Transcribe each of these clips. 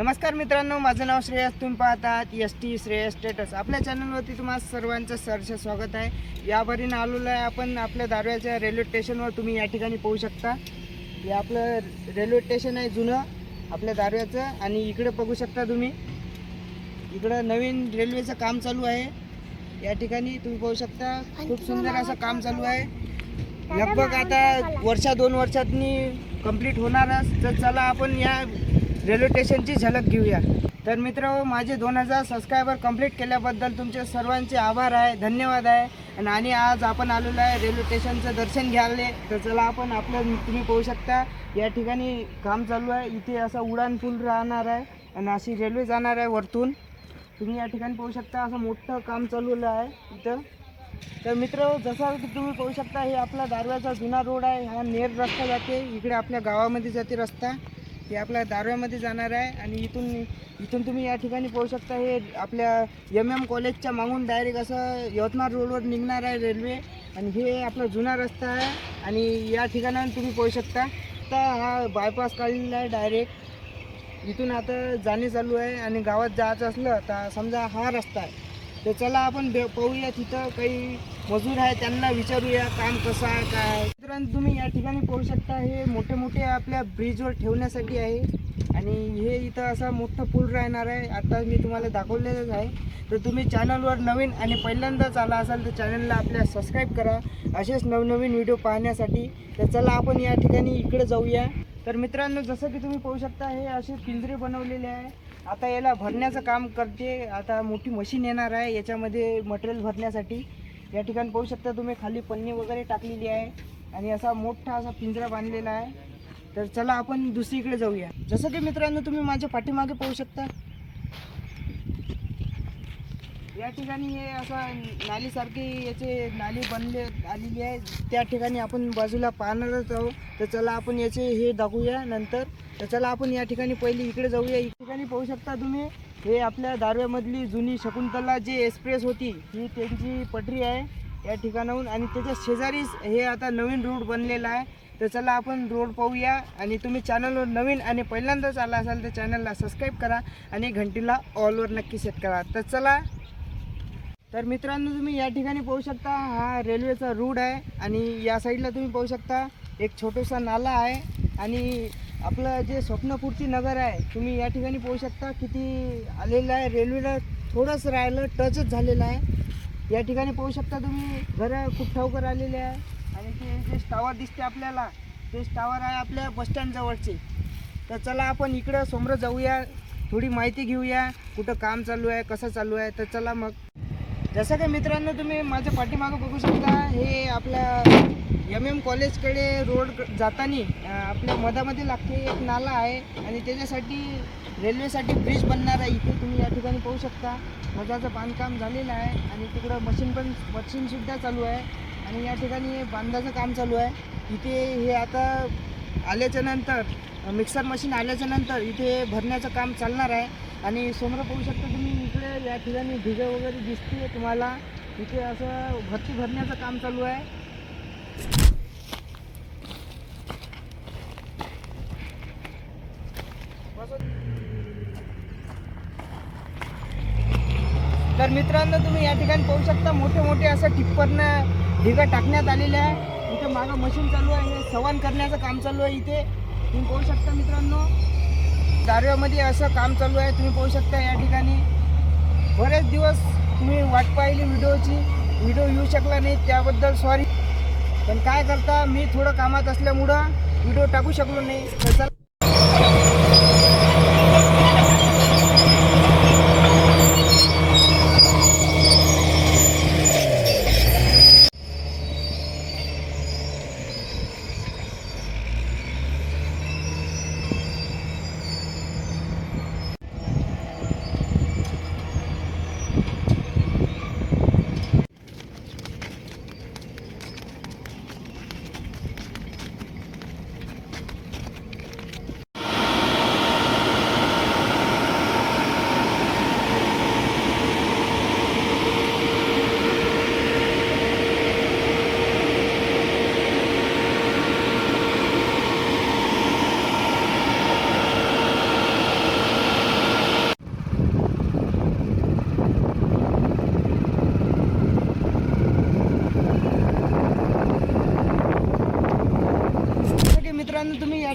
नमस्कार मित्रांनो, माझं नाव श्रेयस. तुम्ही पाहतात ST श्रेयस स्टेटस. आपल्या चॅनलवरती तुम्हा सर्वांचं सहर्ष स्वागत आहे. यावरील आलेलो आहे आपण आपल्या दारव्याच्या रेल्वे स्टेशनवर. तुम्ही या ठिकाणी पाहू शकता. हे आपलं रेल्वे स्टेशन आहे जुनं आपल्या दारव्याचं. आणि इकडे बघू शकता तुम्ही, इकडं नवीन रेल्वेचं काम चालू आहे. या ठिकाणी तुम्ही पाहू शकता, खूप सुंदर असं काम चालू आहे. लगभग आता वर्षा 2 वर्षांनी कंप्लीट होणारच. तर चला आपण या रेल्वे स्टेशनची झलक घेऊया. तर मित्रांनो, माझे 2000 सबस्क्रायबर कंप्लीट केल्याबद्दल तुमचे सर्वांचे आभार आहे, धन्यवाद आहे. आणि आज आपण आलेलो आहे रेल्वे स्टेशनचं दर्शन घ्यायला. तर चला आपण तुम्ही पाहू शकता या ठिकाणी काम चालू आहे. इथे असा उड्डाण पूल राहणार आहे आणि अशी रेल्वे जाणार आहे वरतून. तुम्ही या ठिकाणी पाहू शकता असं मोठं काम चालू आहे इथं. तर मित्र, जसं की तुम्ही पाहू शकता, हे आपला दारव्याचा जुना रोड आहे. हा नेर रस्ता जाते, इकडे आपल्या गावामध्ये जाते रस्ता. हे आपल्या दारव्यामध्ये जाणार आहे. आणि इथून तुम्ही या ठिकाणी पाहू शकता, हे आपल्या MM कॉलेजच्या मागून डायरेक्ट असं यवतमाळ रोडवर निघणार आहे रेल्वे. आणि हे आपला जुना रस्ता आहे. आणि या ठिकाणावर तुम्ही पाहू शकता आता हा बायपास काढलेला आहे डायरेक्ट. इथून आता जाणे चालू आहे. आणि गावात जायचं असलं तर समजा हा रस्ता आहे. तर चला आपण पाहूया, तिथं काही मजूर आहे त्यांना विचारूया काम कसं आहे काय. मित्रांनो, तुम्ही या ठिकाणी पाहू शकता, हे मोठे मोठे आपल्या ब्रिजवर ठेवण्यासाठी आहे. आणि हे इथं असा मोठा पूल राहणार आहे. आता मी तुम्हाला दाखवलेलंच आहे. तर तुम्ही चॅनलवर नवीन आणि पहिल्यांदाच आला असाल तर चॅनलला आपल्या सबस्क्राईब करा असेच नवनवीन व्हिडिओ पाहण्यासाठी. तर चला आपण या ठिकाणी इकडे जाऊया. तर मित्रांनो, जसं की तुम्ही पाहू शकता, हे असे पिंजरे बनवलेले आहे. आता याला भरण्याचं काम करते. आता मोठी मशीन येणार आहे याच्यामध्ये मटेरियल भरण्यासाठी. या ठिकाणी पाहू शकता तुम्ही, खाली पन्नी वगैरे टाकलेली आहे. आणि असा मोठा असा पिंजरा बांधलेला आहे. तर चला आपण दुसरीकडे जाऊया. जसं की मित्रांनो, तुम्ही माझ्या पाठीमागे पाहू शकता, या ठिकाणी हे असं नालीसारखी याचे नाली बनले आलेली आहे. त्या ठिकाणी आपण बाजूला पाहणारच आहोत. तर चला आपण याचे हे दाखवूया नंतर. तर चला आपण या ठिकाणी पहिले इकडे जाऊया. या ठिकाणी पाहू शकता तुम्ही, हे आपल्या दारव्यामधली जुनी शकुंतला जे एक्सप्रेस होती, ही त्यांची पटरी आहे या ठिकाणाहून. आणि त्याच्या शेजारीच हे आता नवीन रोड बनलेला आहे. तर चला आपण रोड पाहूया. आणि तुम्ही चॅनलवर नवीन आणि पहिल्यांदाच आला असाल तर चॅनलला सबस्क्राईब करा आणि घंटीला ऑलवर नक्की सेट करा. तर चला. तर मित्रांनो, तुम्ही या ठिकाणी पाहू शकता, हा रेल्वेचा रूट आहे. आणि या साईडला तुम्ही पाहू शकता एक छोटासा नाला आहे. आणि आपलं जे स्वप्नपूर्ती नगर आहे, तुम्ही या ठिकाणी पाहू शकता किती आलेलं आहे. रेल्वेला थोडंच राहिलं, टचच झालेलं आहे. या ठिकाणी पाहू शकता तुम्ही, घरं खूप ठावकर आलेले आहे. आणि ते जे टावर दिसते आपल्याला, ते टावर आहे आपल्या बसस्टँड जवळचे. तर चला आपण इकडं समोर जाऊया, थोडी माहिती घेऊया कुठं काम चालू आहे, कसं चालू आहे. तर चला मग. जसं की मित्रांनो, तुम्ही माझ्या पाठीमागं बघू शकता, हे आपल्या MM कॉलेजकडे रोड जाताना आपल्या मधामध्ये लागते एक नाला आहे. आणि त्याच्यासाठी रेल्वेसाठी ब्रिज बनणार आहे. इथे तुम्ही या ठिकाणी पाहू शकता मधाचं बांधकाम झालेलं आहे. आणि तिकडं मशीनसुद्धा चालू आहे. आणि या ठिकाणी हे बांधाचं काम चालू आहे. इथे हे आता आल्याच्यानंतर मिक्सर मशीन आल्याच्यानंतर इथे भरण्याचं काम चालणार आहे. आणि समोर पाहू शकता तुम्ही, इकडे या ठिकाणी ढिगं वगैरे दिसते तुम्हाला. इथे असं भरण्याचं काम चालू आहे. तर मित्रांनो, तुम्ही या ठिकाणी पाहू शकता, मोठे मोठे असं टिप्परनं ढिगं टाकण्यात आलेले आहे. इथे मागं मशीन चालू आहे, हे सवान करण्याचं काम चालू आहे. इथे तुम्ही पाहू शकता मित्रांनो, दारव्यामध्ये असं काम चालू आहे. तुम्ही पाहू शकता या ठिकाणी बरेच दिवस तुम्ही वाट पाहिली व्हिडिओ येऊ शकला नाही, त्याबद्दल सॉरी. पण काय करता, मी थोडं कामात असल्यामुळं व्हिडिओ टाकू शकलो नाही. तर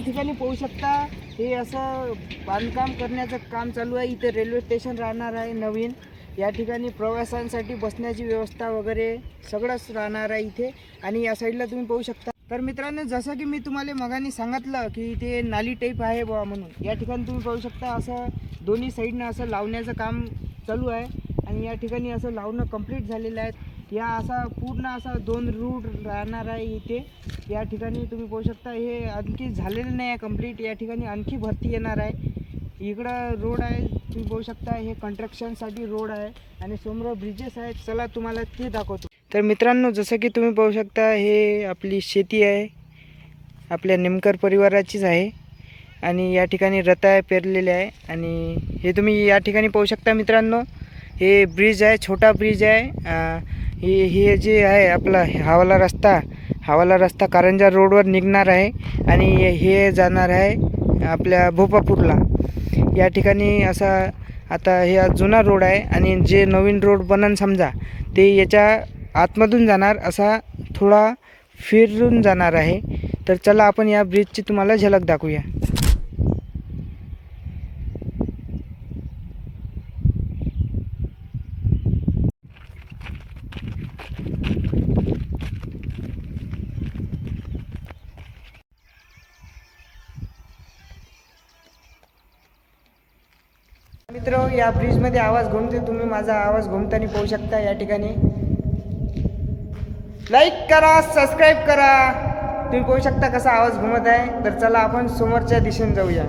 ठिकाणी पाहू शकता हे असं बांधकाम करण्याचं काम चालू आहे. इथे रेल्वे स्टेशन राहणार आहे नवीन. या ठिकाणी प्रवाशांसाठी बसण्याची व्यवस्था वगैरे सगळंच राहणार आहे इथे. आणि या साईडला तुम्ही पाहू शकता. तर मित्रांनो, जसं की मी तुम्हाला मगानी सांगितलं की ते नाली टाईप आहे बा म्हणून, या ठिकाणी तुम्ही पाहू शकता असं दोन्ही साईडनं असं लावण्याचं काम चालू आहे. आणि या ठिकाणी असं लावणं कंप्लीट झालेलं आहे. या असा पूर्ण असा 2 रूट राहणार आहे इथे. या ठिकाणी तुम्ही पाहू शकता हे आणखी झालेलं नाही आहे कंप्लीट. या ठिकाणी आणखी भरती येणार आहे. इकडं रोड आहे तुम्ही पाहू शकता, हे कंस्ट्रक्शनसाठी रोड आहे आणि समोर ब्रिजेस आहेत. चला तुम्हाला ते दाखवतो. तर मित्रांनो, जसं की तुम्ही पाहू शकता हे आपली शेती आहे, आपल्या नेमकर परिवाराचीच आहे. आणि या ठिकाणी रताळ्या पेरलेले आहे. आणि हे तुम्ही या ठिकाणी पाहू शकता मित्रांनो, हे ब्रिज आहे, छोटा ब्रिज आहे. हे जे आहे आपला हावाला रस्ता कारंजा रोडवर निघणार आहे आणि हे जाणार आहे आपल्या भोपापूरला. या ठिकाणी असा आता हे जुना रोड आहे आणि जे नवीन रोड बनन समजा ते याच्या आतमधून जाणार, असा थोडा फिरून जाणार आहे. तर चला आपण या ब्रिजची तुम्हाला झलक दाखवूया. मित्र, या ब्रिजमध्ये आवाज घुमते, तुम्ही माझा आवाज घुमताना पाहू शकता. या ठिकाणी लाईक करा, सबस्क्राईब करा. तुम्ही पाहू शकता कसा आवाज घुमत आहे. तर चला आपण समोरच्या दिशेने जाऊया.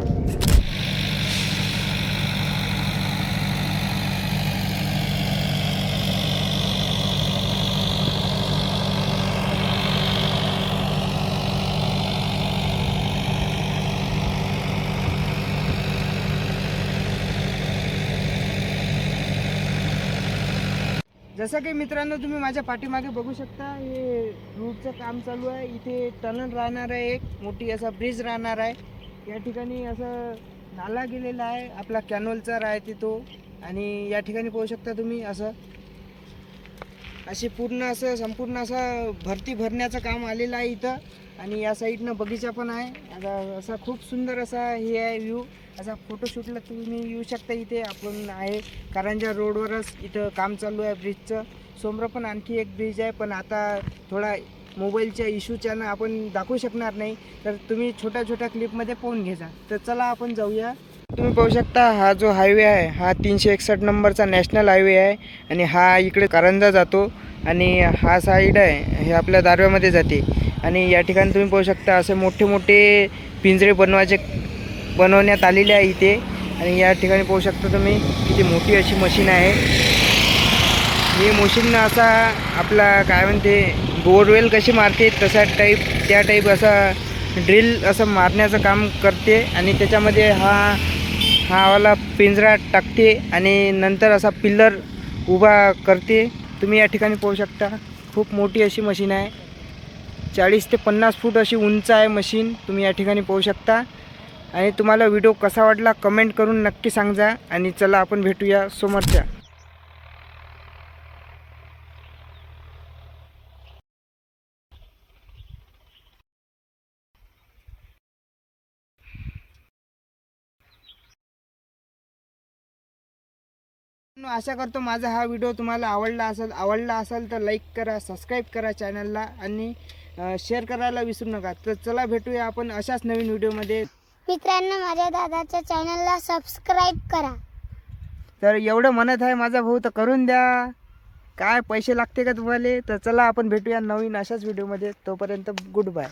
जसं की मित्रांनो, तुम्ही माझ्या पाठीमागे बघू शकता हे रूटचं काम चालू आहे. इथे टनल राहणार आहे, एक मोठी असा ब्रिज राहणार आहे. या ठिकाणी असं नाला गेलेला आहे आपला कॅनोलचा राहते तो. आणि या ठिकाणी पाहू शकता तुम्ही असं संपूर्ण असं भरती भरण्याचं काम आलेलं आहे इथं. आणि या साईडनं बगीचा पण आहे. आता असा खूप सुंदर असा हे आहे व्ह्यू. असा फोटोशूटला तुम्ही येऊ शकता. इथे आपण आहे कारंजा रोडवरच इथं काम चालू आहे ब्रिजचं. समोर पण आणखी एक ब्रिज आहे, पण आता थोडा मोबाईलच्या इश्यूच्यानं आपण दाखवू शकणार नाही. तर तुम्ही छोट्या क्लिपमध्ये पाहून घ्या. तर चला आपण जाऊया. तुम्ही पाहू शकता हा जो हायवे आहे हा 361 नंबरचा नॅशनल हायवे आहे. आणि हा इकडे कारंजा जातो आणि हा साईड आहे हे आपल्या दारव्यामध्ये जाते. आणि या ठिकाणी तुम्ही पाहू शकता असे मोठे पिंजरे बनवण्यात आलेले आहे इथे. आणि या ठिकाणी पाहू शकता तुम्ही किती मोठी अशी मशीन आहे. ही मशीन असा आपला काय म्हणते बोरवेल कशी मारते त्या टाईप असा ड्रिल असं मारण्याचं काम करते. आणि त्याच्यामध्ये हा वाला पिंजरा टाकते आणि नंतर असा पिल्लर उभा करते. तुम्ही या ठिकाणी पाहू शकता खूप मोठी अशी मशीन आहे. 40 ते 50 फूट अशी उंच आहे मशीन. तुम्ही या ठिकाणी पाहू शकता. आणि तुम्हाला व्हिडिओ कसा वाटला कमेंट करून नक्की सांगा. आणि चला आपण भेटूया समोरच्या. आशा करतो माझा हा व्हिडिओ तुम्हाला आवडला असेल तर लाईक करा, सबस्क्राईब करा चॅनलला आणि शेअर करायला विसरू नका. तर चला भेटूया आपण अशाच नवीन व्हिडिओमध्ये. मित्रांनो, माझ्या दादाच्या चॅनलला सबस्क्राईब करा. तर एवढं म्हणत आहे माझा भाऊ, तर करून द्या. काय पैसे लागते का तुम्हाला? तर चला आपण भेटूया नवीन अशाच व्हिडिओमध्ये. तोपर्यंत गुड बाय.